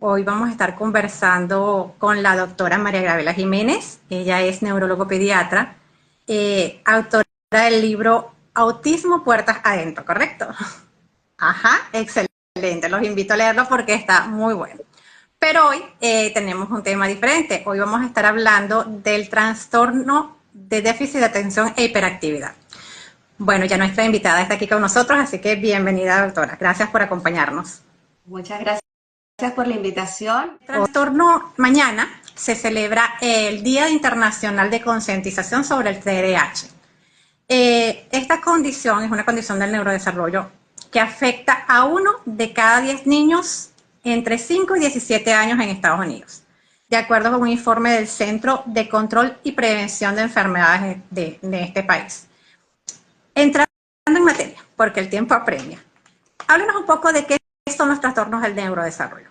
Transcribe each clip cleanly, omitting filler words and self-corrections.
Hoy vamos a estar conversando con la doctora María Gabriela Jiménez. Ella es neurólogo pediatra, autora del libro Autismo Puertas Adentro, ¿correcto? Ajá, excelente. Los invito a leerlo porque está muy bueno. Pero hoy tenemos un tema diferente. Hoy vamos a estar hablando del trastorno de déficit de atención e hiperactividad. Bueno, ya nuestra invitada está aquí con nosotros, así que bienvenida, doctora. Gracias por acompañarnos. Muchas gracias por la invitación. El trastorno, mañana se celebra el Día Internacional de Concientización sobre el TDAH. Esta condición es una condición del neurodesarrollo que afecta a 1 de cada 10 niños entre 5 y 17 años en Estados Unidos, de acuerdo con un informe del Centro de Control y Prevención de Enfermedades de este país. Entrando en materia, porque el tiempo apremia, háblenos un poco de qué son los trastornos del neurodesarrollo.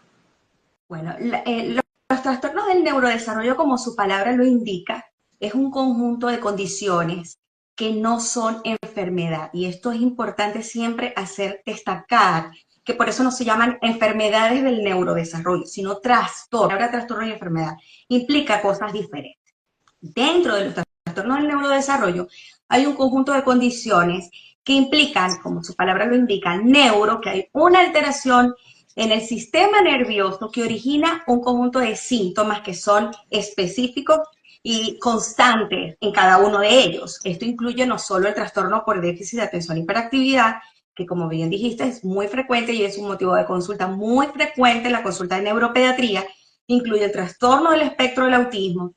Bueno, los trastornos del neurodesarrollo, como su palabra lo indica, es un conjunto de condiciones que no son enfermedad. Y esto es importante siempre hacer destacar, que por eso no se llaman enfermedades del neurodesarrollo, sino trastorno. Ahora, trastorno y enfermedad implica cosas diferentes. Dentro de los trastornos del neurodesarrollo hay un conjunto de condiciones que implican, como su palabra lo indica, neuro, que hay una alteración en el sistema nervioso que origina un conjunto de síntomas que son específicos y constantes en cada uno de ellos. Esto incluye no solo el trastorno por déficit de atención e hiperactividad, que como bien dijiste es muy frecuente y es un motivo de consulta muy frecuente en la consulta de neuropediatría, incluye el trastorno del espectro del autismo,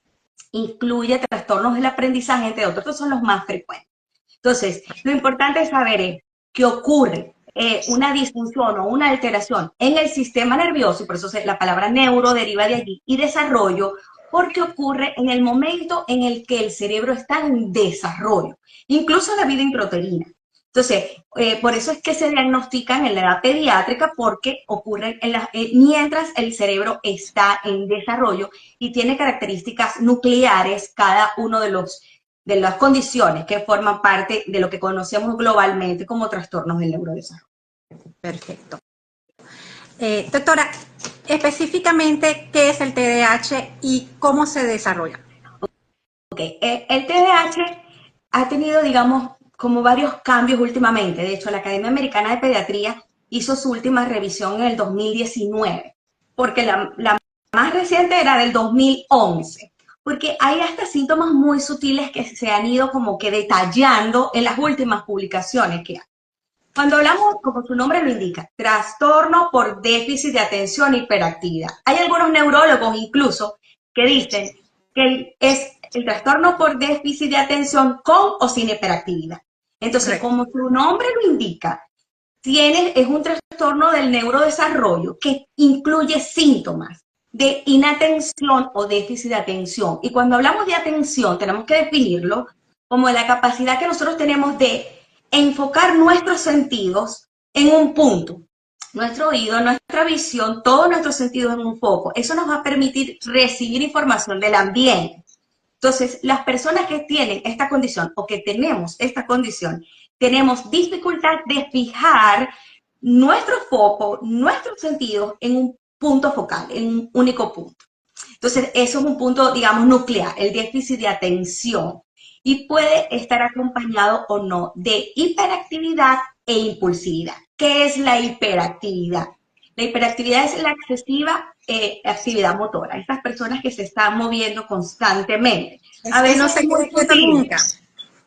incluye trastornos del aprendizaje, entre otros. Estos son los más frecuentes. Entonces, lo importante es saber es que ocurre una disfunción o una alteración en el sistema nervioso, y por eso la palabra neuro deriva de allí, y desarrollo, porque ocurre en el momento en el que el cerebro está en desarrollo, incluso la vida intrauterina. Entonces, por eso es que se diagnostican en la edad pediátrica, porque ocurren mientras el cerebro está en desarrollo y tiene características nucleares cada uno de las condiciones que forman parte de lo que conocemos globalmente como trastornos del neurodesarrollo. Perfecto. Doctora, específicamente, ¿qué es el TDAH y cómo se desarrolla? Okay. El TDAH ha tenido, digamos, como varios cambios últimamente. De hecho, la Academia Americana de Pediatría hizo su última revisión en el 2019, porque la más reciente era del 2011, porque hay hasta síntomas muy sutiles que se han ido como que detallando en las últimas publicaciones que hay. Cuando hablamos, como su nombre lo indica, trastorno por déficit de atención e hiperactividad. Hay algunos neurólogos incluso que dicen que es el trastorno por déficit de atención con o sin hiperactividad. Entonces, como su nombre lo indica, es un trastorno del neurodesarrollo que incluye síntomas de inatención o déficit de atención. Y cuando hablamos de atención, tenemos que definirlo como la capacidad que nosotros tenemos de enfocar nuestros sentidos en un punto. Nuestro oído, nuestra visión, todos nuestros sentidos en un foco. Eso nos va a permitir recibir información del ambiente. Entonces, las personas que tienen esta condición o que tenemos esta condición, tenemos dificultad de fijar nuestro foco, nuestros sentidos en un punto focal, en un único punto. Entonces, eso es un punto, digamos, nuclear, el déficit de atención. Y puede estar acompañado o no de hiperactividad e impulsividad. ¿Qué es la hiperactividad? La hiperactividad es la excesiva actividad motora. Estas personas que se están moviendo constantemente. A veces no se queda quieto nunca.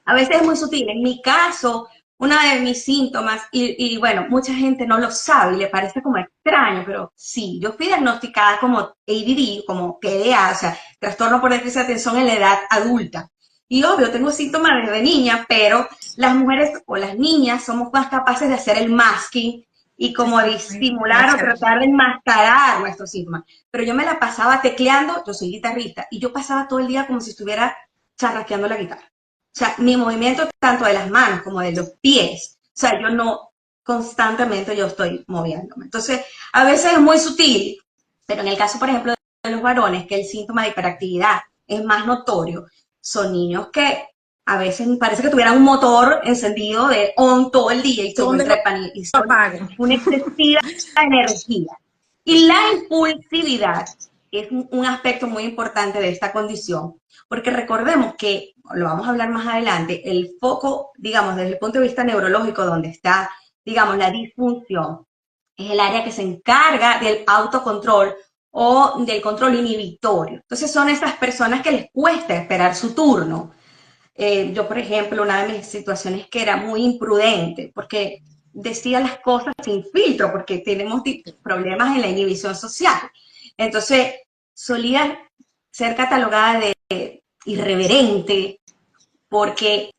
A veces es muy sutil. En mi caso, uno de mis síntomas, y bueno, mucha gente no lo sabe y le parece como extraño, pero sí, yo fui diagnosticada como ADD, como TDA, o sea, trastorno por déficit de atención en la edad adulta. Y obvio, tengo síntomas desde niña, pero las mujeres o las niñas somos más capaces de hacer el masking y como disimular o tratar de enmascarar nuestros síntomas. Pero yo me la pasaba tecleando, yo soy guitarrista, y yo pasaba todo el día como si estuviera charrasqueando la guitarra. O sea, mi movimiento tanto de las manos como de los pies, o sea, yo no, constantemente yo estoy moviéndome. Entonces, a veces es muy sutil, pero en el caso, por ejemplo, de los varones, que el síntoma de hiperactividad es más notorio, son niños que a veces parece que tuvieran un motor encendido de on todo el día y se trepan y son una excesiva energía. Y la impulsividad es un aspecto muy importante de esta condición, porque recordemos que, lo vamos a hablar más adelante, el foco, digamos, desde el punto de vista neurológico, donde está, digamos, la disfunción, es el área que se encarga del autocontrol o del control inhibitorio. Entonces son esas personas que les cuesta esperar su turno. Yo, por ejemplo, una de mis situaciones que era muy imprudente, porque decía las cosas sin filtro, porque tenemos problemas en la inhibición social. Entonces, solía ser catalogada de irreverente, porque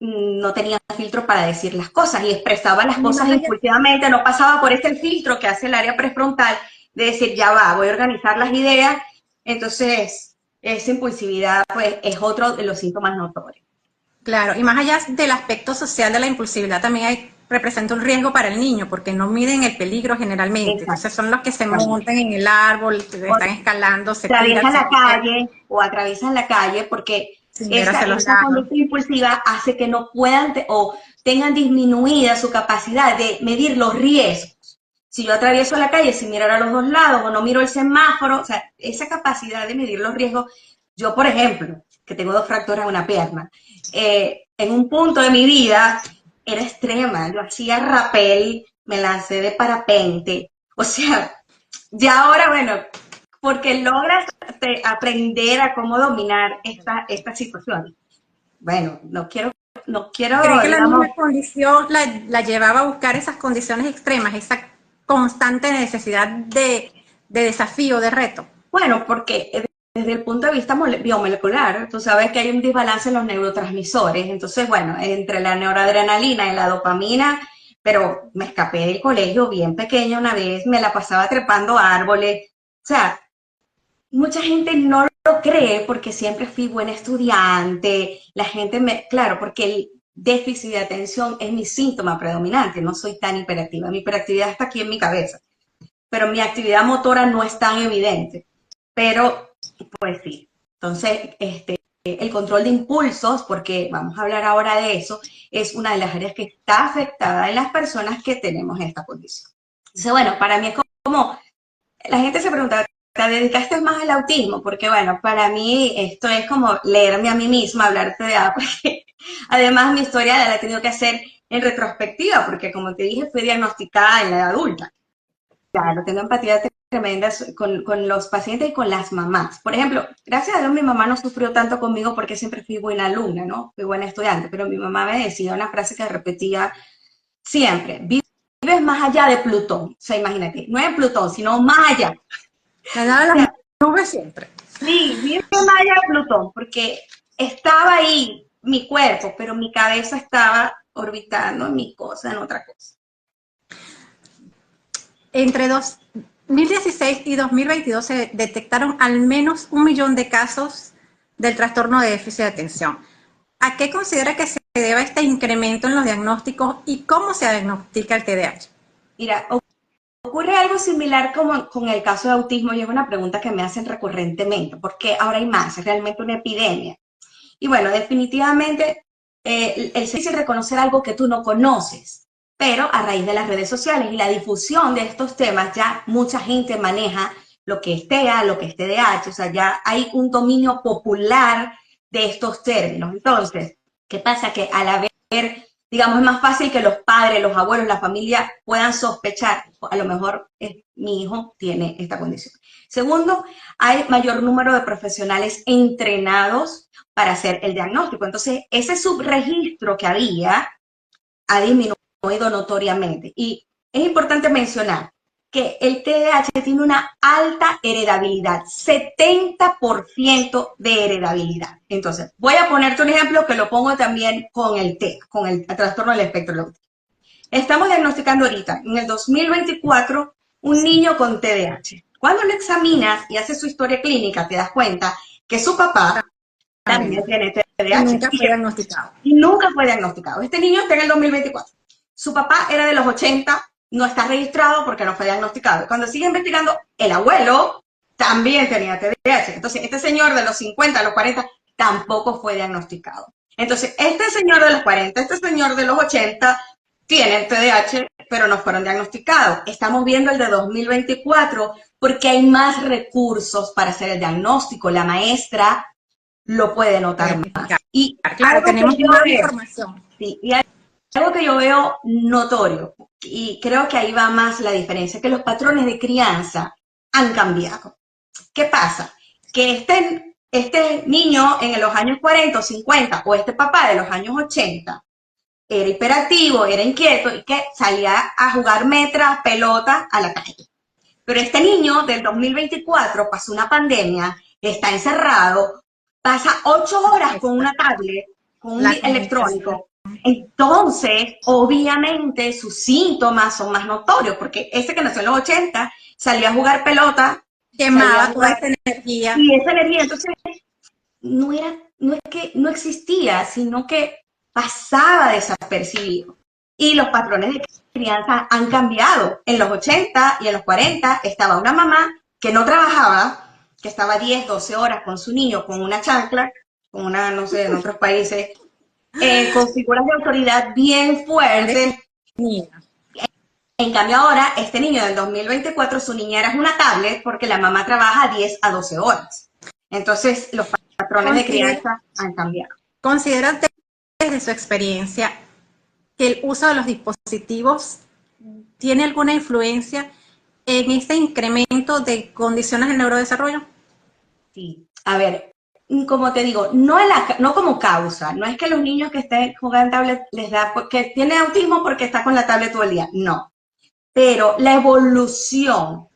no tenía filtro para decir las cosas y expresaba las cosas impulsivamente, no pasaba por este filtro que hace el área prefrontal de decir, ya va, voy a organizar las ideas. Entonces, esa impulsividad pues es otro de los síntomas notorios. Claro, y más allá del aspecto social de la impulsividad, también representa un riesgo para el niño, porque no miden el peligro generalmente. Exacto. Entonces son los que se montan en el árbol, están escalando, se atraviesan tiran, la calle o atraviesan la calle porque esa conducta impulsiva hace que no puedan o tengan disminuida su capacidad de medir los riesgos. Si yo atravieso la calle sin mirar a los dos lados o no miro el semáforo, o sea, esa capacidad de medir los riesgos, yo por ejemplo, que tengo 2 fracturas en una pierna, en un punto de mi vida era extrema, yo hacía rappel, me lancé de parapente, o sea, ya ahora, bueno, porque logras aprender a cómo dominar esta situación. Bueno, no quiero, ¿Cree que la digamos, misma condición la llevaba a buscar esas condiciones extremas, esa constante necesidad de desafío, de reto? bueno, porque desde el punto de vista biomolecular, tú sabes que hay un desbalance en los neurotransmisores, entonces, bueno, entre la noradrenalina y la dopamina, pero me escapé del colegio bien pequeña una vez, me la pasaba trepando árboles, o sea, mucha gente no lo cree porque siempre fui buena estudiante, la gente claro, porque el déficit de atención es mi síntoma predominante, no soy tan hiperactiva, mi hiperactividad está aquí en mi cabeza, pero mi actividad motora no es tan evidente, pero pues sí. Entonces, el control de impulsos, porque vamos a hablar ahora de eso, es una de las áreas que está afectada en las personas que tenemos esta condición. Entonces, bueno, para mí es como, la gente se pregunta, ¿te dedicaste más al autismo? Porque bueno, para mí esto es como leerme a mí misma, hablar TDA, porque además mi historia la he tenido que hacer en retrospectiva, porque como te dije, fui diagnosticada en la edad adulta. Claro, tengo empatía tremenda con los pacientes y con las mamás. Por ejemplo, gracias a Dios mi mamá no sufrió tanto conmigo porque siempre fui buena alumna, ¿no? Fui buena estudiante, pero mi mamá me decía una frase que repetía siempre, vives más allá de Plutón. O sea, imagínate, no en Plutón, sino más allá. Me daba las nubes siempre. Sí, vive más allá de Plutón, porque estaba ahí mi cuerpo, pero mi cabeza estaba orbitando en mi cosa, en otra cosa. Entre 2016 y 2022 se detectaron al menos 1 millón de casos del trastorno de déficit de atención. ¿A qué considera que se debe este incremento en los diagnósticos y cómo se diagnostica el TDAH? Mira, ocurre algo similar como con el caso de autismo y es una pregunta que me hacen recurrentemente, porque ahora hay más, es realmente una epidemia. Y bueno, definitivamente es difícil reconocer algo que tú no conoces, pero a raíz de las redes sociales y la difusión de estos temas ya mucha gente maneja lo que es TEA, lo que es TDAH, o sea, ya hay un dominio popular de estos términos. Entonces, ¿qué pasa? Que al haber, digamos, es más fácil que los padres, los abuelos, la familia puedan sospechar, a lo mejor mi hijo tiene esta condición. Segundo, hay mayor número de profesionales entrenados para hacer el diagnóstico. Entonces, ese subregistro que había ha disminuido notoriamente. Y es importante mencionar que el TDAH tiene una alta heredabilidad, 70% de heredabilidad. Entonces, voy a ponerte un ejemplo que lo pongo también con el TEA, con el trastorno del espectro del autismo. Estamos diagnosticando ahorita, en el 2024, un niño con TDAH. Cuando lo examinas y haces su historia clínica, te das cuenta que su papá también tiene TDAH. Y nunca fue diagnosticado. Y nunca fue diagnosticado. Este niño está en el 2024. Su papá era de los 80, no está registrado porque no fue diagnosticado. Cuando sigue investigando, el abuelo también tenía TDAH. Entonces, este señor de los 50 a los 40 tampoco fue diagnosticado. Entonces, este señor de los 40, este señor de los 80, tienen TDAH, pero no fueron diagnosticados. Estamos viendo el de 2024 porque hay más recursos para hacer el diagnóstico. La maestra lo puede notar más. Y claro, algo tenemos que yo más veo, información. sí, y algo que yo veo notorio, y creo que ahí va más la diferencia, que los patrones de crianza han cambiado. ¿Qué pasa? Que este niño en los años 40 o 50, o este papá de los años 80, era hiperactivo, era inquieto y que salía a jugar metras, pelota a la calle. Pero este niño del 2024 pasó una pandemia, está encerrado, pasa 8 horas con una tablet, con un La comunicación. electrónico. Entonces, obviamente, sus síntomas son más notorios, porque ese que nació en los 80 salió a jugar pelota, salía a Quemaba toda jugar, esa energía. y esa energía, entonces, no es que no existía, sino que pasaba desapercibido. Y los patrones de crianza han cambiado. En los 80 y en los 40 estaba una mamá que no trabajaba, que estaba 10, 12 horas con su niño, con una chancla, con una, no sé, en otros países, con figuras de autoridad bien fuertes. En cambio ahora, este niño del 2024, su niñera es una tablet porque la mamá trabaja 10 a 12 horas. Entonces, los patrones de crianza han cambiado. ¿Considera desde su experiencia que el uso de los dispositivos tiene alguna influencia en este incremento de condiciones del neurodesarrollo? Sí, a ver, como te digo, no como causa, no es que los niños que estén jugando tablet les da, que tiene autismo porque está con la tablet todo el día, no. Pero la evolución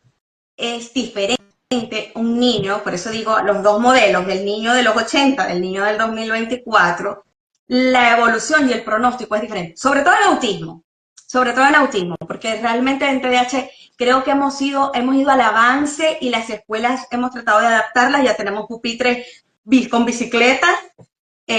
es diferente. Un niño, por eso digo los dos modelos, del niño de los 80, del niño del 2024, la evolución y el pronóstico es diferente, sobre todo en autismo, porque realmente en TDAH creo que hemos ido al avance y las escuelas hemos tratado de adaptarlas, ya tenemos pupitres con bicicletas,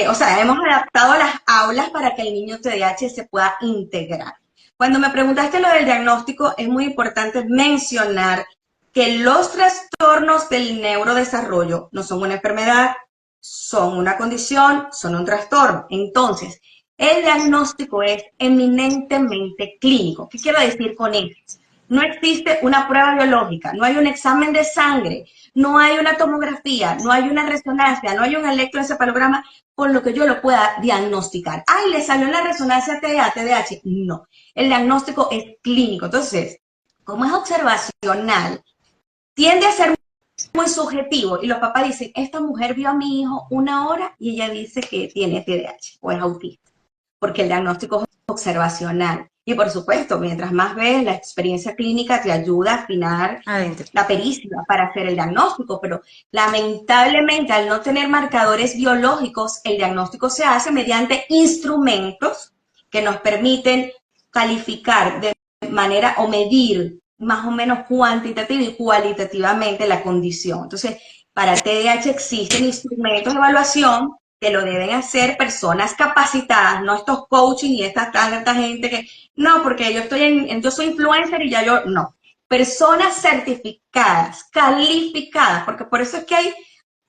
o sea, hemos adaptado las aulas para que el niño TDAH se pueda integrar. Cuando me preguntaste lo del diagnóstico, es muy importante mencionar que los trastornos del neurodesarrollo no son una enfermedad, son una condición, son un trastorno. Entonces, el diagnóstico es eminentemente clínico. ¿Qué quiero decir con esto? No existe una prueba biológica, no hay un examen de sangre, no hay una tomografía, no hay una resonancia, no hay un electroencefalograma con lo que yo lo pueda diagnosticar. ¡Ay, le salió la resonancia TDAH! No, el diagnóstico es clínico. Entonces, como es observacional, tiende a ser muy subjetivo y los papás dicen, esta mujer vio a mi hijo 1 hora y ella dice que tiene TDAH o es autista, porque el diagnóstico es observacional. Y por supuesto, mientras más ves, la experiencia clínica te ayuda a afinar la pericia para hacer el diagnóstico, pero lamentablemente al no tener marcadores biológicos, el diagnóstico se hace mediante instrumentos que nos permiten calificar de manera o medir más o menos cuantitativa y cualitativamente la condición. Entonces, para TDAH existen instrumentos de evaluación que lo deben hacer personas capacitadas, no estos coaching y esta gente que, no, porque yo soy influencer y ya yo, no. Personas certificadas, calificadas, porque por eso es que hay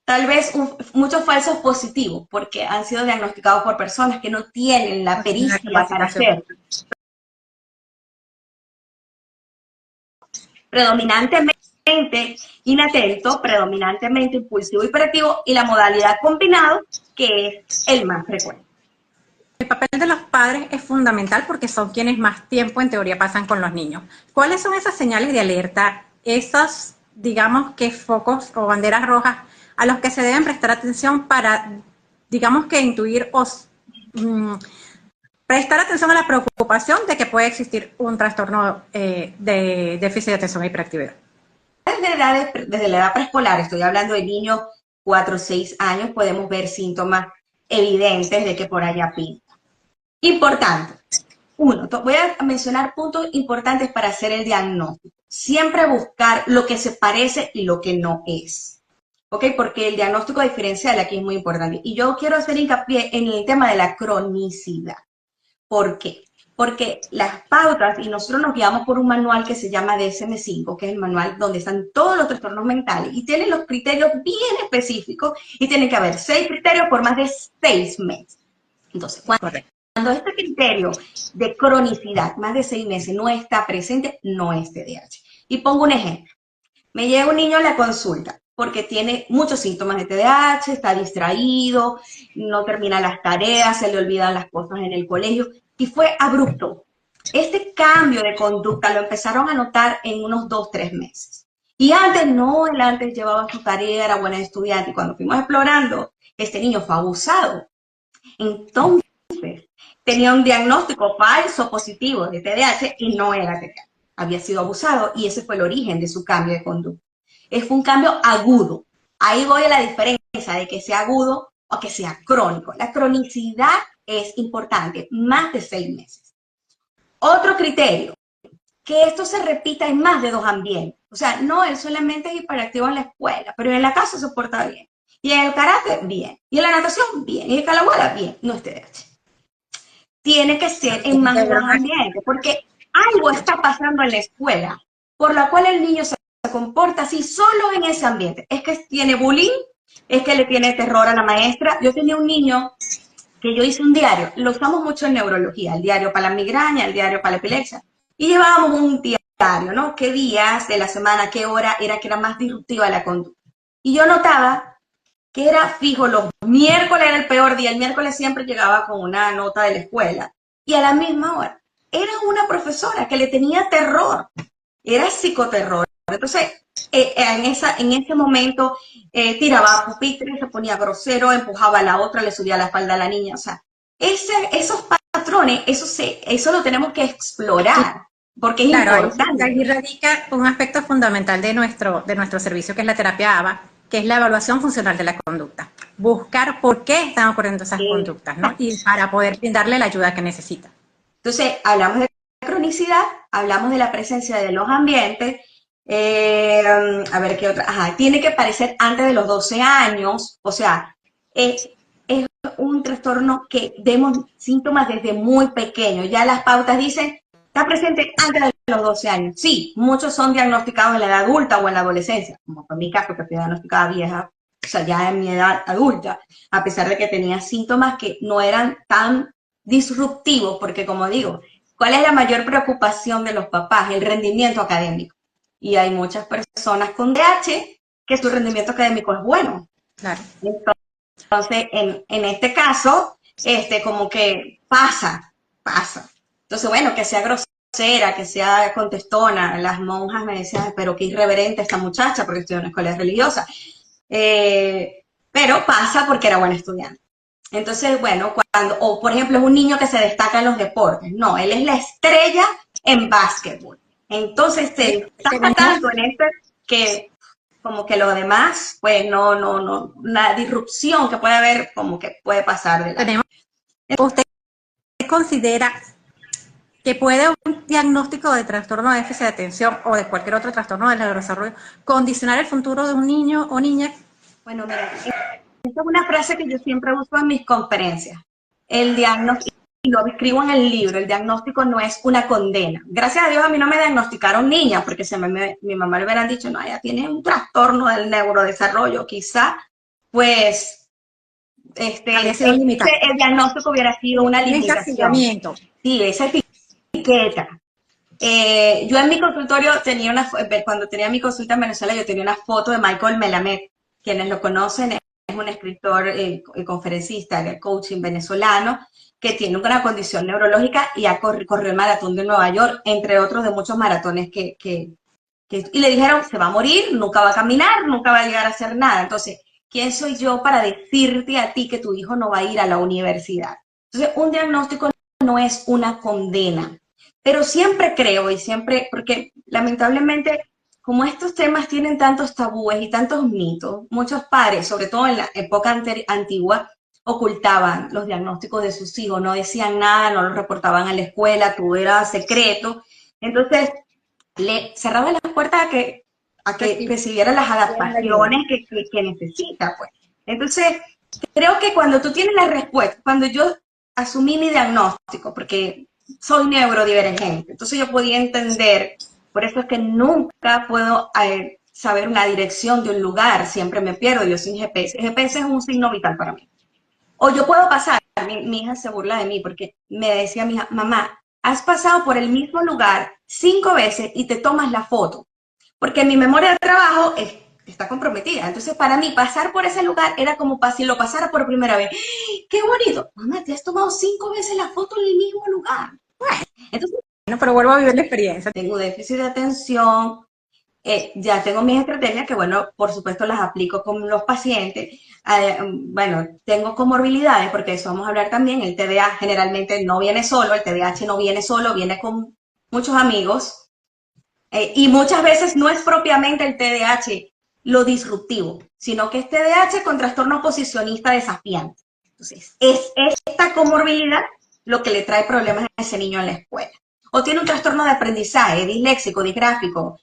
tal vez muchos falsos positivos, porque han sido diagnosticados por personas que no tienen la pericia para hacerlo. Predominantemente inatento, predominantemente impulsivo y hiperactivo, y la modalidad combinado, que es el más frecuente. El papel de los padres es fundamental porque son quienes más tiempo en teoría pasan con los niños. ¿Cuáles son esas señales de alerta, esos, digamos que focos o banderas rojas a los que se deben prestar atención para, digamos que intuir o prestar atención a la preocupación de que puede existir un trastorno de déficit de atención e hiperactividad? Desde la edad preescolar, estoy hablando de niños 4 o 6 años, podemos ver síntomas evidentes de que por allá pinta. Importante. Uno, voy a mencionar puntos importantes para hacer el diagnóstico. Siempre buscar lo que se parece y lo que no es. ¿Ok? Porque el diagnóstico diferencial aquí es muy importante. Y yo quiero hacer hincapié en el tema de la cronicidad. ¿Por qué? Porque las pautas, y nosotros nos guiamos por un manual que se llama DSM-5, que es el manual donde están todos los trastornos mentales, y tienen los criterios bien específicos, y tienen que haber 6 criterios por más de 6 meses. Entonces, este criterio de cronicidad, más de 6 meses, no está presente, no es TDAH. Y pongo un ejemplo. Me llega un niño a la consulta porque tiene muchos síntomas de TDAH, está distraído, no termina las tareas, se le olvidan las cosas en el colegio, y fue abrupto. Este cambio de conducta lo empezaron a notar en unos 2, 3 meses. Y antes no, él antes llevaba su tarea, era buena estudiante, y cuando fuimos explorando, este niño fue abusado. Entonces, tenía un diagnóstico falso positivo de TDAH y no era TDAH. Había sido abusado y ese fue el origen de su cambio de conducta. Fue un cambio agudo. Ahí voy a la diferencia de que sea agudo o que sea crónico. La cronicidad es importante, más de 6 meses. Otro criterio, que esto se repita en más de 2 ambientes. O sea, no, él solamente es hiperactivo en la escuela, pero en la casa se porta bien. Y en el karate, bien. Y en la natación, bien. Y en la bola, bien. No es TDAH. Tiene que ser en más de 2 ambientes, porque algo está pasando en la escuela, por la cual el niño se comporta así solo en ese ambiente. Es que tiene bullying, es que le tiene terror a la maestra. Yo tenía un niño que yo hice un diario, lo usamos mucho en neurología, el diario para la migraña, el diario para la epilepsia, y llevábamos un diario, ¿no? ¿Qué días de la semana, qué hora era que era más disruptiva la conducta? Y yo notaba que era fijo, los miércoles era el peor día, el miércoles siempre llegaba con una nota de la escuela, y a la misma hora. Era una profesora que le tenía terror, era psicoterror. Entonces, en ese momento tiraba pupitre, se ponía grosero, empujaba a la otra, le subía la espalda a la niña. O sea, esos patrones, eso lo tenemos que explorar, porque es importante. Ahí radica un aspecto fundamental de nuestro servicio, que es la terapia ABA, que es la evaluación funcional de la conducta. Buscar por qué están ocurriendo esas conductas, ¿no? Y para poder brindarle la ayuda que necesita. Entonces, hablamos de cronicidad, hablamos de la presencia de los ambientes. A ver qué otra. Ajá, tiene que aparecer antes de los 12 años. O sea, es un trastorno que vemos síntomas desde muy pequeño. Ya las pautas dicen, está presente antes de los 12 años. Sí, muchos son diagnosticados en la edad adulta o en la adolescencia, como fue mi caso, que fui diagnosticada vieja, o sea, ya en mi edad adulta, a pesar de que tenía síntomas que no eran tan disruptivos, porque como digo, ¿cuál es la mayor preocupación de los papás? El rendimiento académico. Y hay muchas personas con TDAH que su rendimiento académico es bueno. Claro. Entonces, en este caso, como que pasa. Entonces, bueno, que sea grosera, que sea contestona. Las monjas me decían, pero qué irreverente esta muchacha, porque estoy en una escuela religiosa. Pero pasa porque era buena estudiante. Entonces, bueno, o por ejemplo, es un niño que se destaca en los deportes. No, él es la estrella en básquetbol. Entonces se destaca tanto en esto que como que lo demás, pues no, una disrupción que puede haber, como que puede pasar de la... ¿Usted considera que puede un diagnóstico de trastorno de déficit de atención o de cualquier otro trastorno del neurodesarrollo condicionar el futuro de un niño o niña? Bueno, mira, esta es una frase que yo siempre uso en mis conferencias. El diagnóstico, y lo escribo en el libro, el diagnóstico no es una condena. Gracias a Dios a mí no me diagnosticaron niña, porque mi mamá le hubieran dicho, no, ella tiene un trastorno del neurodesarrollo, quizá, pues, el diagnóstico hubiera sido una limitación. Sí, esa etiqueta. Yo en mi consultorio cuando tenía mi consulta en Venezuela, yo tenía una foto de Michael Melamed. Quienes lo conocen, es un escritor, conferencista, de coaching venezolano, que tiene una condición neurológica y corrió el maratón de Nueva York, entre otros de muchos maratones y le dijeron, se va a morir, nunca va a caminar, nunca va a llegar a hacer nada. Entonces, ¿quién soy yo para decirte a ti que tu hijo no va a ir a la universidad? Entonces, un diagnóstico no es una condena, pero siempre creo porque lamentablemente, como estos temas tienen tantos tabúes y tantos mitos, muchos padres, sobre todo en la época antigua, ocultaban los diagnósticos de sus hijos, no decían nada, no los reportaban a la escuela, todo era secreto. Entonces, le cerraban las puertas a que recibiera las adaptaciones que necesita, pues. Entonces, creo que cuando tú tienes la respuesta, cuando yo asumí mi diagnóstico, porque soy neurodivergente, entonces yo podía entender, por eso es que nunca puedo saber una dirección de un lugar, siempre me pierdo, yo sin GPS. El GPS es un signo vital para mí. O yo puedo pasar, mi hija se burla de mí porque me decía mi hija, mamá, has pasado por el mismo lugar 5 veces y te tomas la foto, porque mi memoria de trabajo está comprometida. Entonces, para mí, pasar por ese lugar era como si lo pasara por primera vez. ¡Qué bonito! Mamá, te has tomado 5 veces la foto en el mismo lugar. Entonces, Bueno, pero vuelvo a vivir la experiencia. tengo déficit de atención, ya tengo mis estrategias que, bueno, por supuesto las aplico con los pacientes. Bueno, tengo comorbilidades, porque eso vamos a hablar también. El TDA generalmente no viene solo, el TDAH no viene solo, viene con muchos amigos. Y muchas veces no es propiamente el TDAH lo disruptivo, sino que es TDAH con trastorno oposicionista desafiante. Entonces, es esta comorbilidad lo que le trae problemas a ese niño en la escuela. O tiene un trastorno de aprendizaje, disléxico, disgráfico,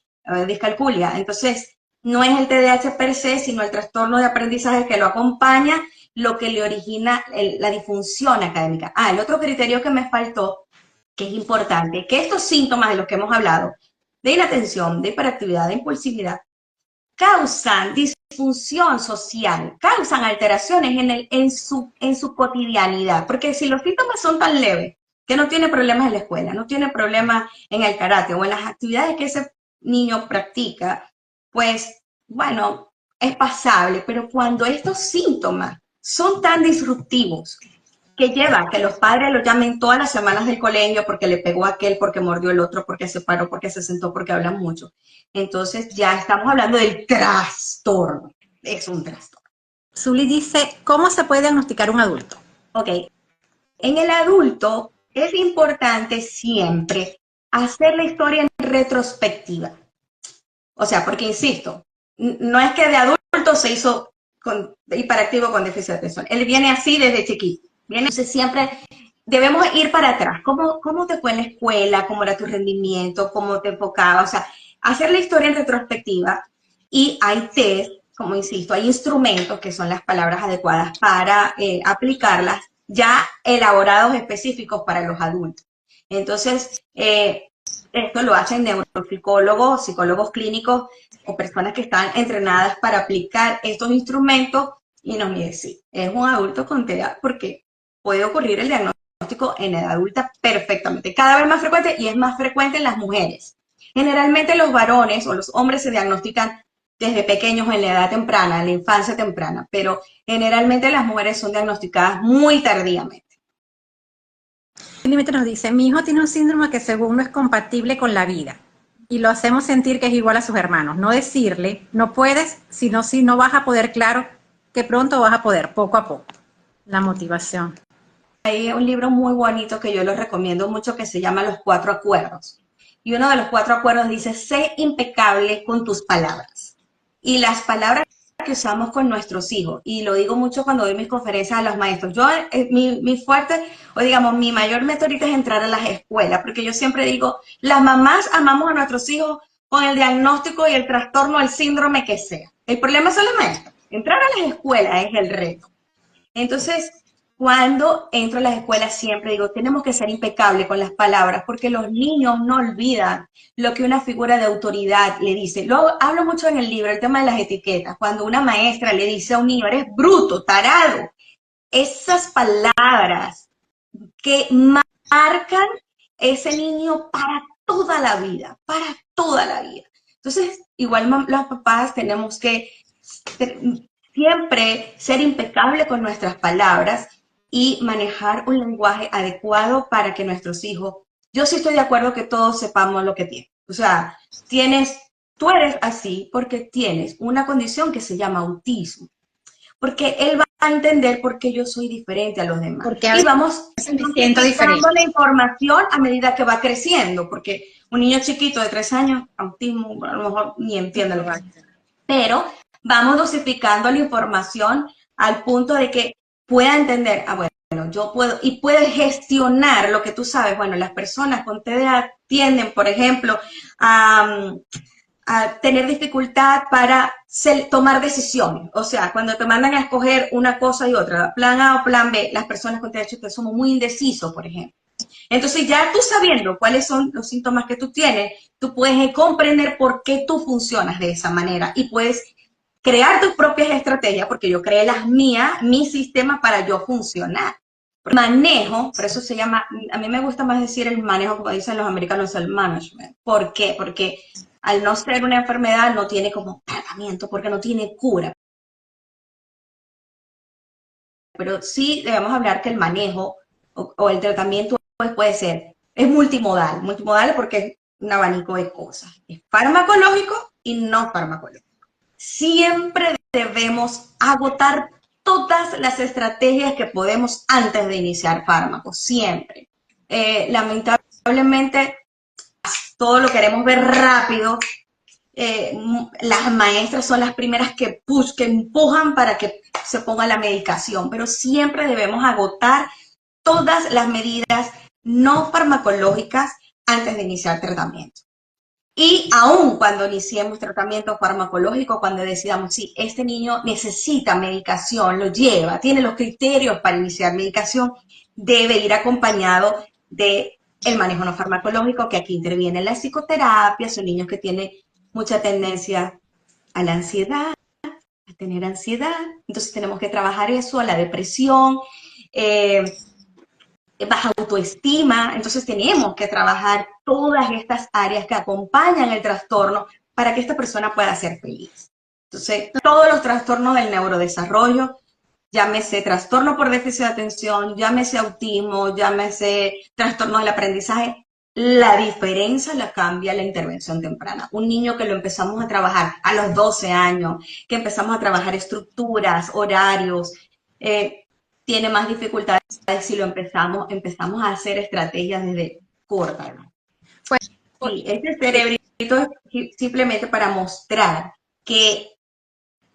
discalculia. Entonces, no es el TDAH per se, sino el trastorno de aprendizaje que lo acompaña, lo que le origina la disfunción académica. El otro criterio que me faltó, que es importante, que estos síntomas de los que hemos hablado, de inatención, de hiperactividad, de impulsividad, causan disfunción social, causan alteraciones en su cotidianidad. Porque si los síntomas son tan leves, que no tiene problemas en la escuela, no tiene problemas en el karate o en las actividades que ese niño practica, pues, bueno, es pasable. Pero cuando estos síntomas son tan disruptivos, que lleva a que los padres lo llamen todas las semanas del colegio porque le pegó a aquel, porque mordió el otro, porque se paró, porque se sentó, porque hablan mucho. Entonces ya estamos hablando del trastorno. Es un trastorno. Zuli dice, ¿cómo se puede diagnosticar un adulto? Ok. En el adulto es importante siempre hacer la historia en retrospectiva. O sea, porque insisto, no es que de adulto se hizo hiperactivo con déficit de atención. Él viene así desde chiquito. Entonces siempre debemos ir para atrás. ¿Cómo te fue en la escuela? ¿Cómo era tu rendimiento? ¿Cómo te enfocaba? O sea, hacer la historia en retrospectiva. Y hay test, como insisto, hay instrumentos que son las palabras adecuadas para aplicarlas, ya elaborados específicos para los adultos. Entonces, esto lo hacen neuropsicólogos, psicólogos clínicos o personas que están entrenadas para aplicar estos instrumentos y nos dicen, sí, es un adulto con TDA porque puede ocurrir el diagnóstico en edad adulta perfectamente, cada vez más frecuente y es más frecuente en las mujeres. Generalmente los varones o los hombres se diagnostican desde pequeños en la edad temprana, en la infancia temprana, pero generalmente las mujeres son diagnosticadas muy tardíamente. Límite nos dice, mi hijo tiene un síndrome que según no es compatible con la vida y lo hacemos sentir que es igual a sus hermanos. No decirle, no puedes, sino si no vas a poder, claro que pronto vas a poder, poco a poco. La motivación. Hay un libro muy bonito que yo les recomiendo mucho que se llama Los 4 Acuerdos. Y uno de los 4 acuerdos dice, sé impecable con tus palabras. Y las palabras que usamos con nuestros hijos, y lo digo mucho cuando doy mis conferencias a los maestros, yo, mi fuerte, o digamos, mi mayor meta ahorita es entrar a las escuelas, porque yo siempre digo, las mamás amamos a nuestros hijos con el diagnóstico y el trastorno, el síndrome que sea. El problema son los maestros. Entrar a las escuelas es el reto. Entonces, cuando entro a las escuelas siempre digo, tenemos que ser impecables con las palabras, porque los niños no olvidan lo que una figura de autoridad le dice. Lo hablo mucho en el libro, el tema de las etiquetas. Cuando una maestra le dice a un niño, eres bruto, tarado, esas palabras que marcan ese niño para toda la vida, para toda la vida. Entonces, igual los papás tenemos que siempre ser impecable con nuestras palabras y manejar un lenguaje adecuado para que nuestros hijos, yo sí estoy de acuerdo que todos sepamos lo que tienen. O sea, tú eres así porque tienes una condición que se llama autismo. Porque él va a entender por qué yo soy diferente a los demás. Porque y vamos dando la información a medida que va creciendo, porque un niño chiquito de 3 años, autismo, a lo mejor ni entiende lo que es. Pero vamos dosificando la información al punto de que pueda entender, bueno, yo puedo, y puede gestionar lo que tú sabes. Bueno, las personas con TDA tienden, por ejemplo, a tener dificultad para tomar decisiones. O sea, cuando te mandan a escoger una cosa y otra, plan A o plan B, las personas con TDAH somos muy indecisos, por ejemplo. Entonces, ya tú sabiendo cuáles son los síntomas que tú tienes, tú puedes comprender por qué tú funcionas de esa manera y puedes crear tus propias estrategias, porque yo creé las mías, mi sistema para yo funcionar. Manejo, por eso se llama, a mí me gusta más decir el manejo, como dicen los americanos, el management. ¿Por qué? Porque al no ser una enfermedad no tiene como tratamiento, porque no tiene cura. Pero sí debemos hablar que el manejo o el tratamiento pues, puede ser, es multimodal porque es un abanico de cosas. Es farmacológico y no farmacológico. Siempre debemos agotar todas las estrategias que podemos antes de iniciar fármacos, siempre. Lamentablemente, todo lo queremos ver rápido. Las maestras son las primeras que empujan para que se ponga la medicación, pero siempre debemos agotar todas las medidas no farmacológicas antes de iniciar tratamiento. Y aún cuando iniciemos tratamiento farmacológico, cuando decidamos si este niño necesita medicación, lo lleva, tiene los criterios para iniciar medicación, debe ir acompañado de el manejo no farmacológico, que aquí interviene la psicoterapia, son niños que tienen mucha tendencia a la ansiedad, a tener ansiedad, entonces tenemos que trabajar eso, a la depresión, baja autoestima, entonces tenemos que trabajar todas estas áreas que acompañan el trastorno para que esta persona pueda ser feliz. Entonces, todos los trastornos del neurodesarrollo, llámese trastorno por déficit de atención, llámese autismo, llámese trastorno del aprendizaje, la diferencia la cambia la intervención temprana. Un niño que lo empezamos a trabajar a los 12 años, que empezamos a trabajar estructuras, horarios, tiene más dificultades si lo empezamos a hacer estrategias desde corta edad. Pues, sí, este cerebrito es simplemente para mostrar que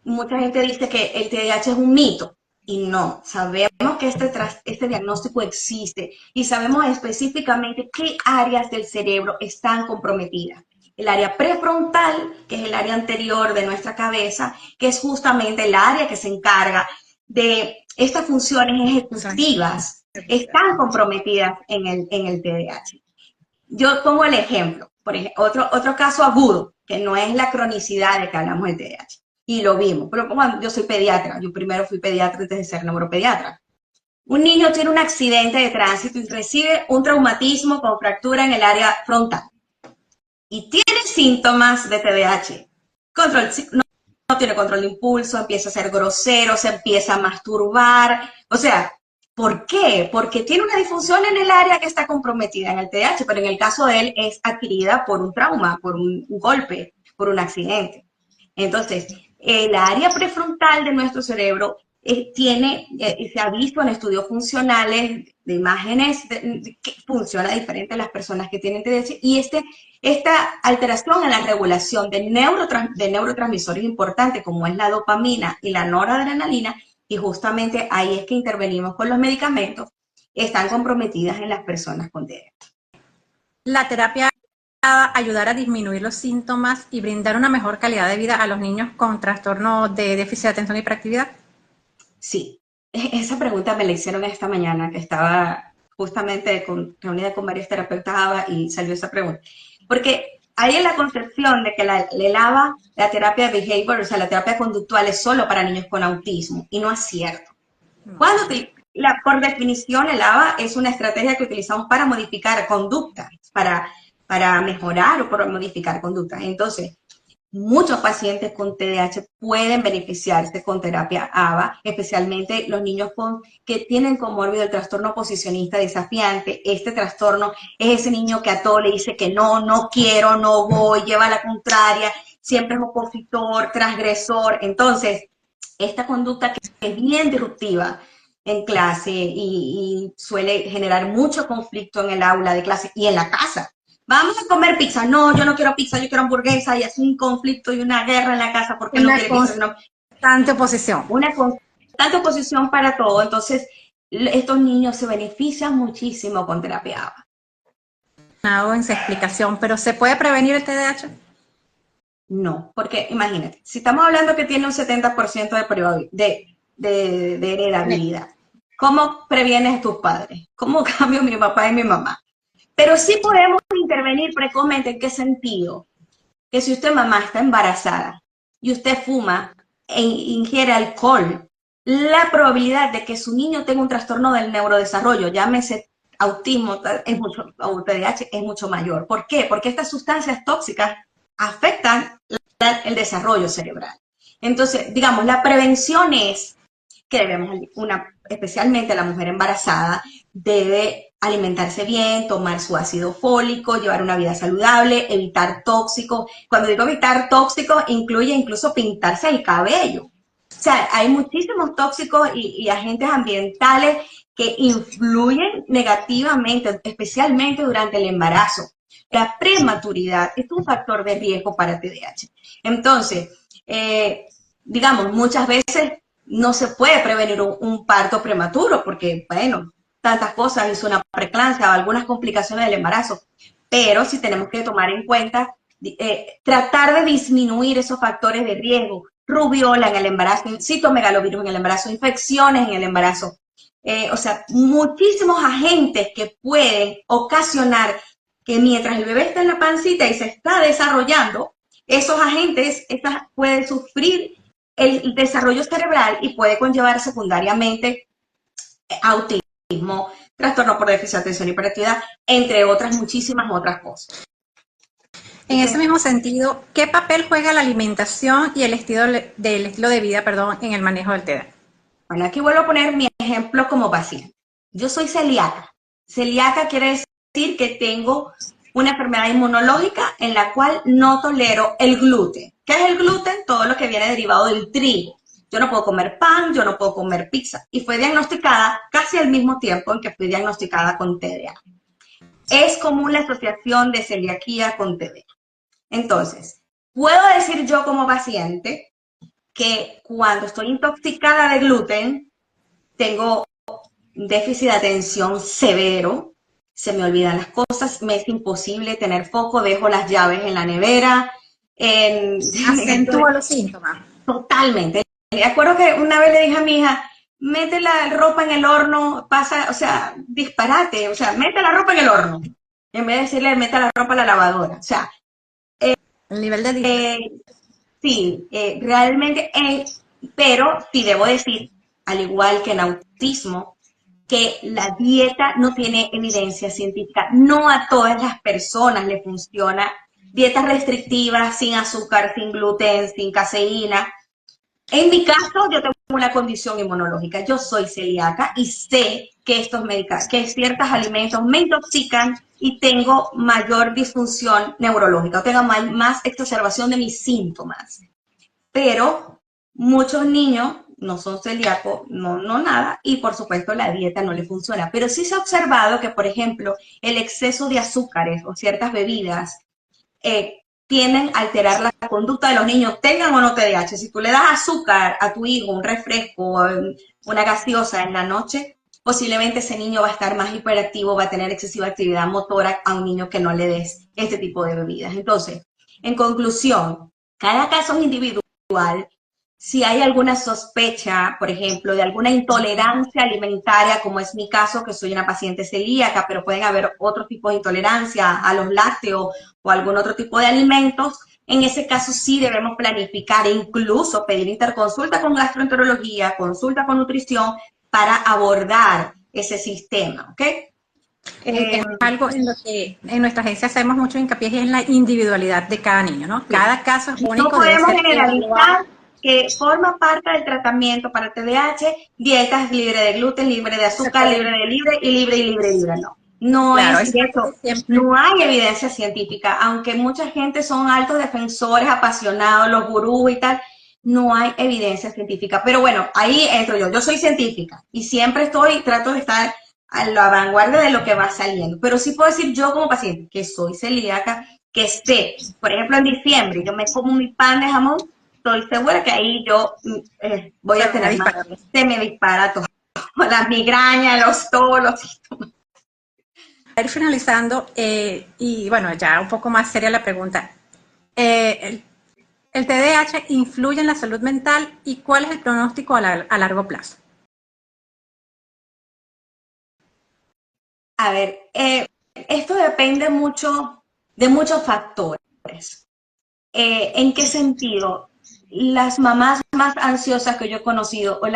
mucha gente dice que el TDAH es un mito. Y no, sabemos que este diagnóstico existe y sabemos específicamente qué áreas del cerebro están comprometidas. El área prefrontal, que es el área anterior de nuestra cabeza, que es justamente el área que se encarga de estas funciones ejecutivas, están comprometidas en el TDAH. Yo pongo el ejemplo, por ejemplo, otro caso agudo, que no es la cronicidad de que hablamos del TDAH. Y lo vimos, pero como yo soy pediatra, yo primero fui pediatra antes de ser neuropediatra. Un niño tiene un accidente de tránsito y recibe un traumatismo con fractura en el área frontal. Y tiene síntomas de TDAH. No tiene control de impulso, empieza a ser grosero, se empieza a masturbar. O sea, ¿por qué? Porque tiene una disfunción en el área que está comprometida en el TDAH, pero en el caso de él es adquirida por un trauma, por un golpe, por un accidente. Entonces, el área prefrontal de nuestro cerebro se ha visto en estudios funcionales de imágenes que funciona diferente a las personas que tienen TDAH y esta alteración en la regulación de neurotransmisores importantes como es la dopamina y la noradrenalina, y justamente ahí es que intervenimos con los medicamentos, están comprometidas en las personas con TDAH. La terapia ayudar a disminuir los síntomas y brindar una mejor calidad de vida a los niños con trastorno de déficit de atención y hiperactividad? Sí, esa pregunta me la hicieron esta mañana, que estaba justamente reunida con varios terapeutas y salió esa pregunta. Porque hay la concepción de que la terapia de behavior, o sea, la terapia conductual es solo para niños con autismo, y no es cierto. Por definición, el ABA es una estrategia que utilizamos para modificar conductas, para mejorar o para modificar conductas. Entonces, muchos pacientes con TDAH pueden beneficiarse con terapia ABA, especialmente los niños que tienen comórbido el trastorno oposicionista desafiante. Este trastorno es ese niño que a todo le dice que no, no quiero, no voy, lleva la contraria, siempre es opositor, transgresor. Entonces, esta conducta que es bien disruptiva en clase y suele generar mucho conflicto en el aula de clase y en la casa. Vamos a comer pizza. No, yo no quiero pizza, yo quiero hamburguesa. Y es un conflicto y una guerra en la casa porque no quiere pizza. Una constante oposición. Una constante oposición para todo. Entonces, estos niños se benefician muchísimo con terapia ABA. En su explicación, ¿pero se puede prevenir el TDAH? No, porque imagínate, si estamos hablando que tiene un 70% de heredabilidad, ¿cómo previenes a tus padres? ¿Cómo cambio mi papá y mi mamá? Pero sí podemos intervenir precozmente. ¿En qué sentido? Que si usted, mamá, está embarazada y usted fuma, ingiere alcohol, la probabilidad de que su niño tenga un trastorno del neurodesarrollo, llámese autismo o TDAH, es mucho mayor. ¿Por qué? Porque estas sustancias tóxicas afectan el desarrollo cerebral. Entonces, digamos, la prevención es que debemos, especialmente la mujer embarazada, debe alimentarse bien, tomar su ácido fólico, llevar una vida saludable, evitar tóxicos. Cuando digo evitar tóxicos, incluye incluso pintarse el cabello. O sea, hay muchísimos tóxicos y agentes ambientales que influyen negativamente, especialmente durante el embarazo. La prematuridad es un factor de riesgo para TDAH. Entonces, digamos, muchas veces no se puede prevenir un parto prematuro porque, bueno, tantas cosas, es una preeclampsia o algunas complicaciones del embarazo, pero sí tenemos que tomar en cuenta, tratar de disminuir esos factores de riesgo, rubiola en el embarazo, citomegalovirus en el embarazo, infecciones en el embarazo, o sea, muchísimos agentes que pueden ocasionar que mientras el bebé está en la pancita y se está desarrollando, esos agentes pueden sufrir el desarrollo cerebral y puede conllevar secundariamente autismo, trastorno por déficit de atención y hiperactividad, entre otras muchísimas otras cosas. En ese mismo sentido, ¿qué papel juega la alimentación y el estilo de vida, perdón, en el manejo del TDAH? Bueno, aquí vuelvo a poner mi ejemplo como paciente. Yo soy celíaca. Celíaca quiere decir que tengo una enfermedad inmunológica en la cual no tolero el gluten. ¿Qué es el gluten? Todo lo que viene derivado del trigo. Yo no puedo comer pan, yo no puedo comer pizza. Y fue diagnosticada casi al mismo tiempo en que fui diagnosticada con TDA. Es común la asociación de celiaquía con TDA. Entonces, puedo decir yo como paciente que cuando estoy intoxicada de gluten, tengo déficit de atención severo, se me olvidan las cosas, me es imposible tener foco, dejo las llaves en la nevera. Acentúa los síntomas. Totalmente. Me acuerdo que una vez le dije a mi hija, mete la ropa en el horno, pasa, o sea, disparate, o sea, mete la ropa en el horno, en vez de decirle, mete la ropa a la lavadora. O sea, el nivel de sí, realmente, pero sí debo decir, al igual que en autismo, que la dieta no tiene evidencia científica. No a todas las personas le funciona. Dietas restrictivas, sin azúcar, sin gluten, sin caseína. En mi caso, yo tengo una condición inmunológica. Yo soy celíaca y sé que que ciertos alimentos me intoxican y tengo mayor disfunción neurológica, o tengo más exacerbación de mis síntomas. Pero muchos niños no son celíacos, no nada, y por supuesto la dieta no le funciona. Pero sí se ha observado que, por ejemplo, el exceso de azúcares o ciertas bebidas tienden a alterar la conducta de los niños, tengan o no TDAH. Si tú le das azúcar a tu hijo, un refresco, una gaseosa en la noche, posiblemente ese niño va a estar más hiperactivo, va a tener excesiva actividad motora a un niño que no le des este tipo de bebidas. Entonces, en conclusión, cada caso es individual. Si hay alguna sospecha, por ejemplo, de alguna intolerancia alimentaria, como es mi caso, que soy una paciente celíaca, pero pueden haber otro tipo de intolerancia a los lácteos o algún otro tipo de alimentos, en ese caso sí debemos planificar e incluso pedir interconsulta con gastroenterología, consulta con nutrición para abordar ese sistema, ¿ok? Es algo en lo que en nuestra agencia hacemos mucho hincapié y es la individualidad de cada niño, ¿no? Cada caso es único. No podemos generalizar que forma parte del tratamiento para TDAH, dietas libre de gluten, libre de azúcar, libre de libre. No claro, es eso. No hay evidencia científica, aunque mucha gente son altos defensores, apasionados, los gurús y tal, no hay evidencia científica. Pero bueno, ahí entro yo. Yo soy científica y siempre trato de estar a la vanguardia de lo que va saliendo. Pero sí puedo decir yo como paciente que soy celíaca, que esté, por ejemplo, en diciembre, yo me como mi pan de jamón, estoy segura que ahí yo voy a tener más. Se me dispara todo. Las migrañas, todos los síntomas. Para ir finalizando, y bueno, ya un poco más seria la pregunta. ¿El TDAH influye en la salud mental y cuál es el pronóstico a largo plazo? A ver, esto depende mucho de muchos factores. ¿En qué sentido? las mamás más ansiosas que yo he conocido o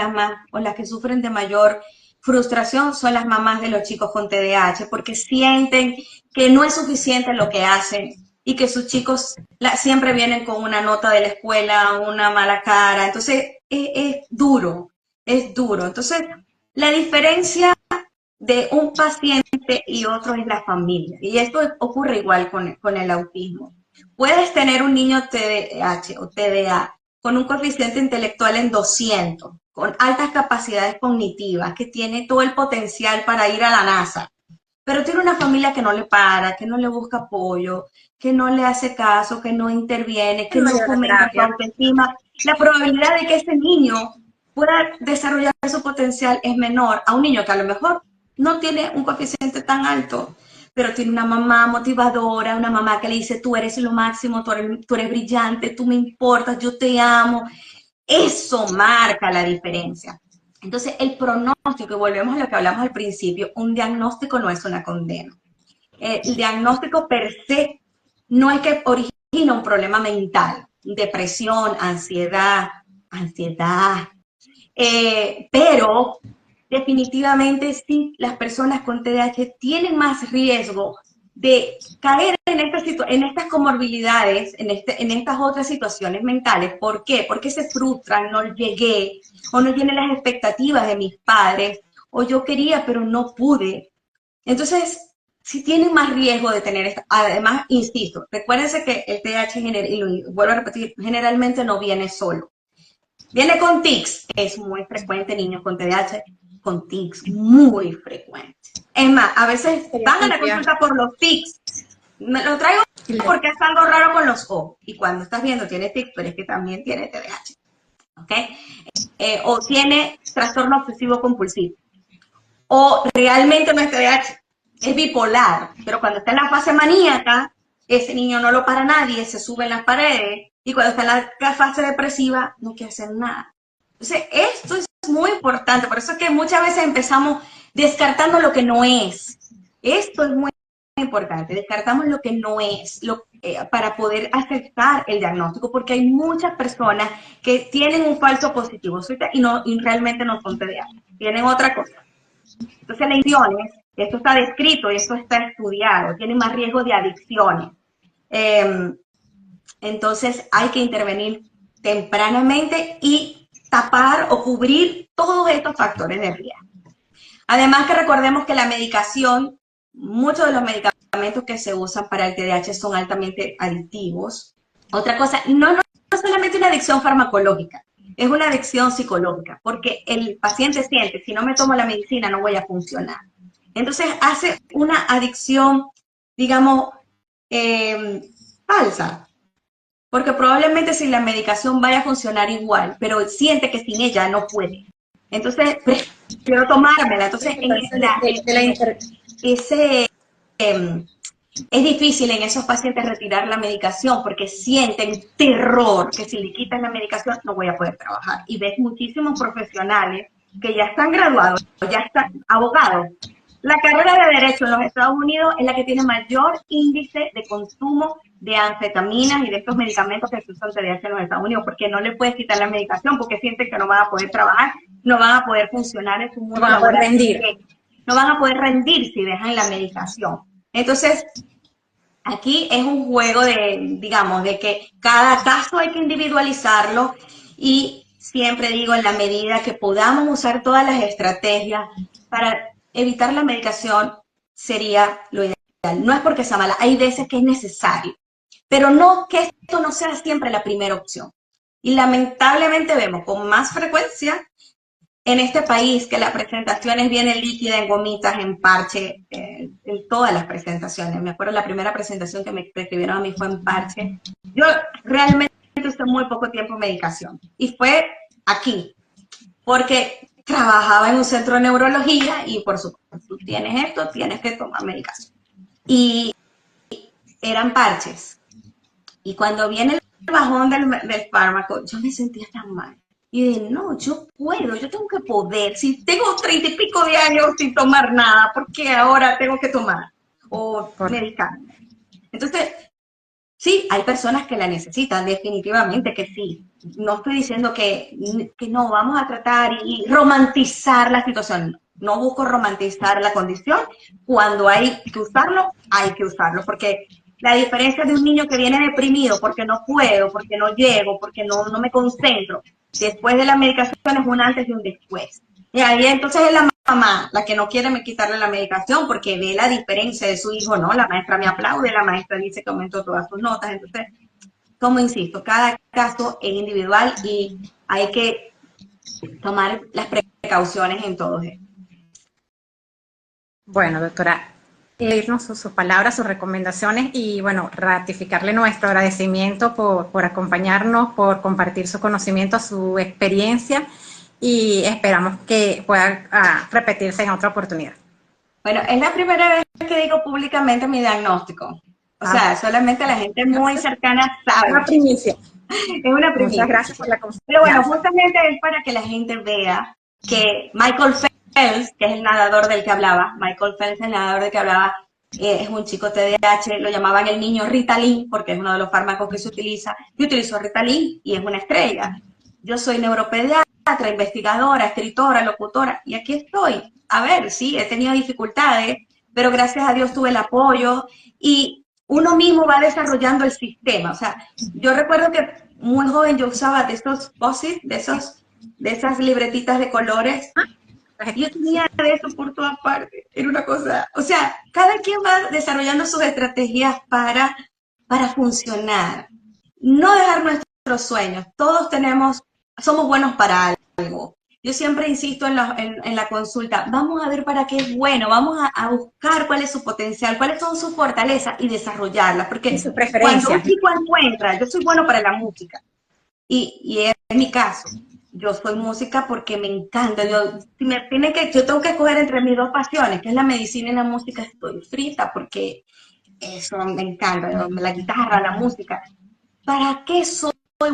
las que sufren de mayor frustración son las mamás de los chicos con TDAH porque sienten que no es suficiente lo que hacen y que sus chicos siempre vienen con una nota de la escuela, una mala cara. Entonces es duro, es duro. Entonces la diferencia de un paciente y otro es la familia. Y esto ocurre igual con el autismo. Puedes tener un niño TDAH o TDA con un coeficiente intelectual en 200, con altas capacidades cognitivas, que tiene todo el potencial para ir a la NASA, pero tiene una familia que no le para, que no le busca apoyo, que no le hace caso, que no interviene, que no fomenta su autoestima. La probabilidad de que ese niño pueda desarrollar su potencial es menor a un niño que a lo mejor no tiene un coeficiente tan alto, pero tiene una mamá motivadora, una mamá que le dice, tú eres lo máximo, tú eres brillante, tú me importas, yo te amo. Eso marca la diferencia. Entonces, el pronóstico, y volvemos a lo que hablamos al principio, un diagnóstico no es una condena. El diagnóstico per se no es que origina un problema mental, depresión, ansiedad, pero definitivamente sí, las personas con TDAH tienen más riesgo de caer en estas comorbilidades, en estas otras situaciones mentales. ¿Por qué? Porque se frustran, no llegué, o no tienen las expectativas de mis padres, o yo quería pero no pude. Entonces, sí tienen más riesgo de tener esto. Además, insisto, recuérdense que el TDAH, y lo vuelvo a repetir, generalmente no viene solo. Viene con tics, es muy frecuente, niños con TDAH, con tics, muy frecuente. Es más, a veces van a la consulta por los tics. Me lo traigo porque es algo raro con los ojos. Y cuando estás viendo tiene tics, pero es que también tiene TDAH. ¿Ok? O tiene trastorno obsesivo compulsivo. O realmente no es TDAH, es bipolar. Pero cuando está en la fase maníaca, ese niño no lo para nadie, se sube en las paredes. Y cuando está en la fase depresiva, no quiere hacer nada. Entonces, esto es muy importante. Por eso es que muchas veces empezamos descartando lo que no es. Esto es muy importante. Descartamos lo que no es para poder aceptar el diagnóstico, porque hay muchas personas que tienen un falso positivo y realmente no son TDAH. Tienen otra cosa. Entonces, las adicciones, esto está descrito y esto está estudiado, tienen más riesgo de adicciones. Entonces hay que intervenir tempranamente y tapar o cubrir todos estos factores de riesgo. Además que recordemos que la medicación, muchos de los medicamentos que se usan para el TDAH son altamente adictivos. Otra cosa, no es solamente una adicción farmacológica, es una adicción psicológica, porque el paciente siente, si no me tomo la medicina no voy a funcionar. Entonces hace una adicción, digamos, falsa, porque probablemente sin la medicación vaya a funcionar igual, pero siente que sin ella no puede. Entonces, prefiero tomármela. Entonces, es difícil en esos pacientes retirar la medicación porque sienten terror, que si le quitan la medicación no voy a poder trabajar. Y ves muchísimos profesionales que ya están graduados, ya están abogados. La carrera de Derecho en los Estados Unidos es la que tiene mayor índice de consumo de anfetaminas y de estos medicamentos que se usan TDAH en los Estados Unidos, porque no le puedes quitar la medicación, porque sienten que no van a poder trabajar, no van a poder funcionar en su mundo laboral. No van a poder rendir. No van a poder rendir si dejan la medicación. Entonces, aquí es un juego de, digamos, de que cada caso hay que individualizarlo y siempre digo, en la medida que podamos usar todas las estrategias para evitar la medicación sería lo ideal. No es porque sea mala, hay veces que es necesario, pero no que esto no sea siempre la primera opción. Y lamentablemente vemos con más frecuencia en este país que las presentaciones vienen líquidas, en gomitas, en parche, en todas las presentaciones. Me acuerdo la primera presentación que me prescribieron a mí fue en parche. Yo realmente usé muy poco tiempo medicación y fue aquí, porque trabajaba en un centro de neurología y por supuesto, tú tienes esto, tienes que tomar medicación. Y eran parches. Y cuando viene el bajón del fármaco, yo me sentía tan mal. Y dije, no, yo puedo, yo tengo que poder. Si tengo 30 y pico de años sin tomar nada, ¿por qué ahora tengo que tomar? O medicarme. Entonces, Sí, hay personas que la necesitan, definitivamente que sí. No estoy diciendo que no, vamos a tratar y romantizar la situación. No busco romantizar la condición. Cuando hay que usarlo, porque la diferencia de un niño que viene deprimido porque no puedo, porque no llego, porque no me concentro, después de la medicación es un antes y un después. Y ahí entonces es la mamá la que no quiere me quitarle la medicación porque ve la diferencia de su hijo, ¿no? La maestra me aplaude, la maestra dice que aumentó todas sus notas. Entonces, como insisto, cada caso es individual y hay que tomar las precauciones en todo esto. Bueno, doctora, leernos sus palabras, sus recomendaciones y, bueno, ratificarle nuestro agradecimiento por acompañarnos, por compartir su conocimiento, su experiencia y esperamos que pueda repetirse en otra oportunidad. Bueno, es la primera vez que digo públicamente mi diagnóstico. O sea, solamente la gente muy cercana sabe. Una primicia. Es una primicia. Muchas gracias por la confianza. Pero bueno, justamente es para que la gente vea que Michael Phelps, que es el nadador del que hablaba, Michael Phelps, el nadador del que hablaba, es un chico TDAH, lo llamaban el niño Ritalin, porque es uno de los fármacos que se utiliza. Yo utilizo Ritalin y es una estrella. Yo soy neuropediatra, investigadora, escritora, locutora, y aquí estoy. A ver, sí, he tenido dificultades, pero gracias a Dios tuve el apoyo y uno mismo va desarrollando el sistema. O sea, yo recuerdo que muy joven yo usaba de estos post-it, de esas libretitas de colores. Yo tenía de eso por todas partes. Era una cosa, o sea, cada quien va desarrollando sus estrategias para funcionar. No dejar nuestros sueños. Todos somos buenos para algo. Yo siempre insisto en la consulta, vamos a ver para qué es bueno, vamos a buscar cuál es su potencial, cuáles son sus fortalezas y desarrollarlas, porque su preferencia. Cuando un chico encuentra, yo soy bueno para la música, y es mi caso, yo soy música porque me encanta, yo tengo que escoger entre mis dos pasiones, que es la medicina y la música, estoy frita porque eso me encanta, la guitarra, la música. ¿Para qué soy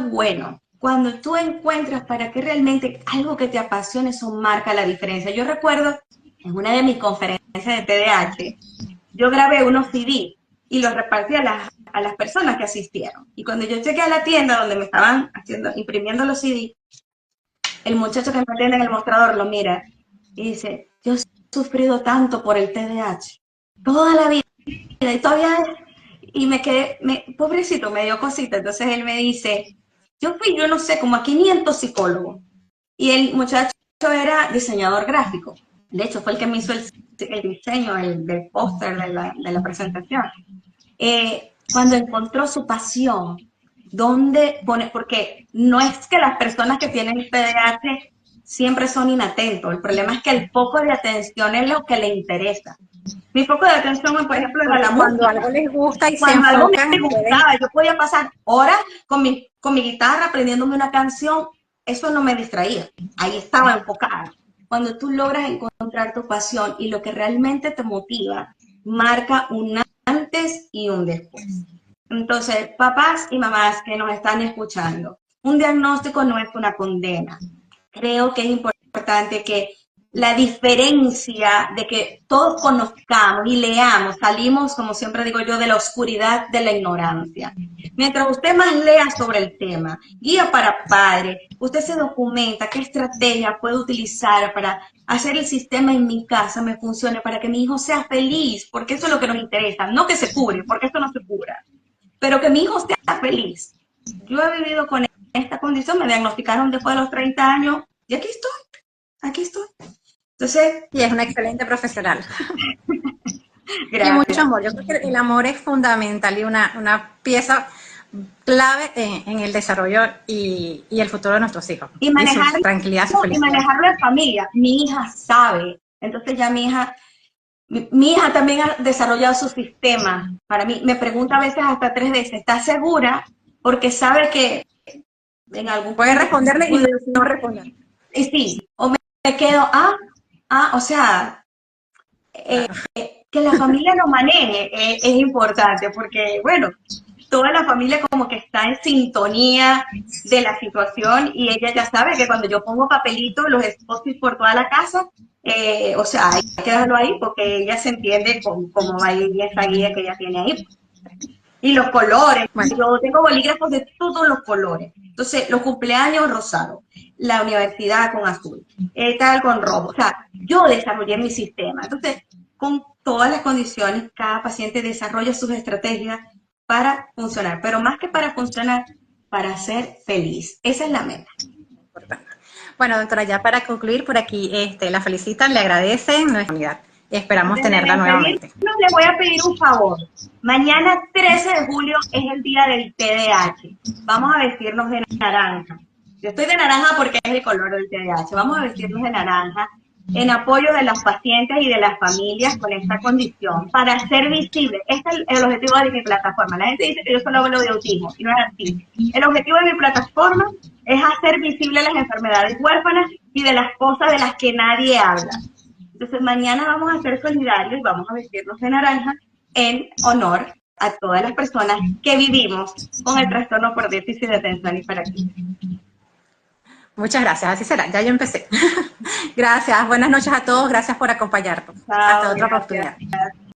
bueno? Cuando tú encuentras para qué realmente algo que te apasione, eso marca la diferencia. Yo recuerdo en una de mis conferencias de TDAH, yo grabé unos CD y los repartí a las personas que asistieron. Y cuando yo llegué a la tienda donde me estaban imprimiendo los CD, el muchacho que me atiende en el mostrador lo mira y dice, yo he sufrido tanto por el TDAH, toda la vida, y todavía... Y me quedé, pobrecito, me dio cosita. Entonces él me dice, yo no sé, como a 500 psicólogos. Y el muchacho era diseñador gráfico. De hecho, fue el que me hizo el diseño del póster de la presentación. Cuando encontró su pasión, ¿dónde pone? Porque no es que las personas que tienen TDAH siempre son inatentos. El problema es que el foco de atención es lo que le interesa. Mi foco de atención, por ejemplo, era la música. Cuando algo les gusta y cuando algo me gustaba, yo podía pasar horas con mi guitarra aprendiéndome una canción, eso no me distraía, ahí estaba enfocada. Cuando tú logras encontrar tu pasión y lo que realmente te motiva, marca un antes y un después. Entonces, papás y mamás que nos están escuchando, un diagnóstico no es una condena. Creo que es importante que la diferencia de que todos conozcamos y leamos, salimos, como siempre digo yo, de la oscuridad de la ignorancia. Mientras usted más lea sobre el tema, guía para padres, usted se documenta qué estrategia puede utilizar para hacer el sistema en mi casa me funcione, para que mi hijo sea feliz, porque eso es lo que nos interesa, no que se cure, porque esto no se cura, pero que mi hijo sea feliz. Yo he vivido con esta condición, me diagnosticaron después de los 30 años y aquí estoy. Entonces, y es una excelente profesional. Gracias. Y mucho amor. Yo creo que el amor es fundamental y una pieza clave en el desarrollo y el futuro de nuestros hijos. Y manejar su tranquilidad, su felicidad. Y manejarlo en familia. Mi hija sabe. Entonces ya mi hija también ha desarrollado su sistema. Para mí, me pregunta a veces hasta 3 veces, ¿estás segura? Porque sabe que en algún puede responderle y no responder. Y sí, o me quedo, o sea, que la familia lo maneje es importante, porque, bueno, toda la familia como que está en sintonía de la situación y ella ya sabe que cuando yo pongo papelitos, los post-it por toda la casa, o sea, hay que dejarlo ahí porque ella se entiende cómo va a ir esa guía que ella tiene ahí. Y los colores, Bueno, yo tengo bolígrafos de todos los colores. Entonces, los cumpleaños rosado, la universidad con azul, tal con rojo. O sea, yo desarrollé mi sistema. Entonces, con todas las condiciones, cada paciente desarrolla sus estrategias para funcionar, pero más que para funcionar, para ser feliz. Esa es la meta. importante. Bueno, doctora, ya para concluir por aquí, la felicitan, le agradecen nuestra unidad. Esperamos Antes de tenerla despedirnos, nuevamente. les voy a pedir un favor. Mañana 13 de julio es el día del TDAH. Vamos a vestirnos de naranja. Yo estoy de naranja porque es el color del TDAH. Vamos a vestirnos de naranja en apoyo de las pacientes y de las familias con esta condición para hacer visible. Este es el objetivo de mi plataforma. La gente dice que yo solo hablo de autismo y no es así. El objetivo de mi plataforma es hacer visible las enfermedades huérfanas y de las cosas de las que nadie habla. Entonces mañana vamos a ser solidarios y vamos a vestirnos de naranja en honor a todas las personas que vivimos con el trastorno por déficit de atención y hiperactividad. Muchas gracias, así será, ya yo empecé. Gracias, buenas noches a todos, gracias por acompañarnos. Chao, Hasta otra gracias. oportunidad.